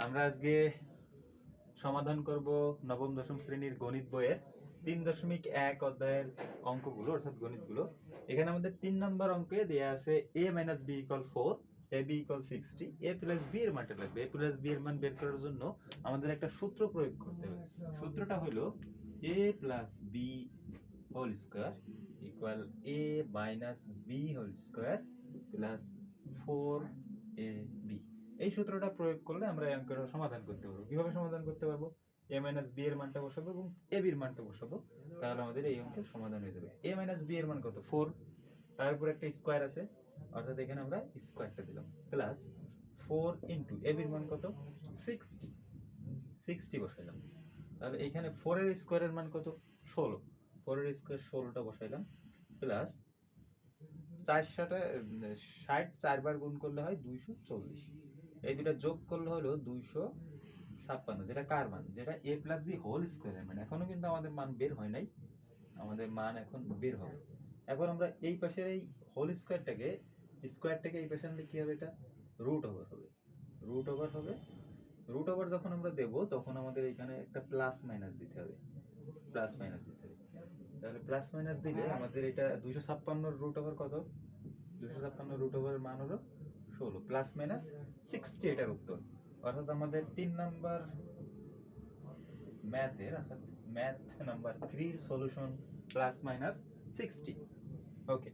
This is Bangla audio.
আমরা আজকে সমাধান করব নবম দশম শ্রেণীর গণিত বইয়ের 3.1 অধ্যায়ের অঙ্কগুলো অর্থাৎ গণিতগুলো। এখানে আমাদের 3 নম্বর অঙ্কে দেয়া আছে a - b = 4, ab = 60, a + b এর মানটা লাগবে। a + b এর মান বের করার জন্য আমাদের একটা সূত্র প্রয়োগ করতে হবে। সূত্রটা হলো a + b whole square equal a - b whole square plus 4ab। এই সূত্রটা প্রয়োগ করলে আমরা এই অঙ্কটা সমাধান করতে পারবো। কিভাবে সমাধান করতে পারবো? a - b এর মানটা বসাবো এবং ab এর মানটা বসাবো, তাহলে আমাদের এই অঙ্কের সমাধান হয়ে যাবে। a - b এর মান কত? 4। তার উপর একটা স্কয়ার আছে, অর্থাৎ এখানে আমরা স্কয়ারটা দিলাম, প্লাস 4 ইনটু ab এর মান কত? 60। 60 বসাইলাম। তাহলে এখানে 4 এর স্কয়ারের মান কত? 16। 4 এর স্কয়ার 16টা বসাইলাম, প্লাস 60 4 গুণ করলে হয় 240। এই দুটো যোগ করলে হলো 256, যেটা কার মান? যেটা a + b হোল স্কয়ারের মান। এখনো কিন্তু আমাদের মান বের হয় নাই, আমাদের মান এখন বের হবে। এখন আমরা এই পাশের এই হোল স্কয়ারটাকে এই পাশে আনলে কি হবে? এটা রুট ওভার হবে। রুট ওভার যখন আমরা দেব তখন আমাদের এখানে একটা প্লাস মাইনাস দিতে হবে। তাহলে প্লাস মাইনাস দিলে আমাদের এটা 256 রুট ওভার কত? 256 রুট ওভারের মান হলো 16 প্লাস মাইনাস 60, এটার উত্তর। অর্থাৎ আমাদের 3 number math number 3 solution plus minus 60। ওকে।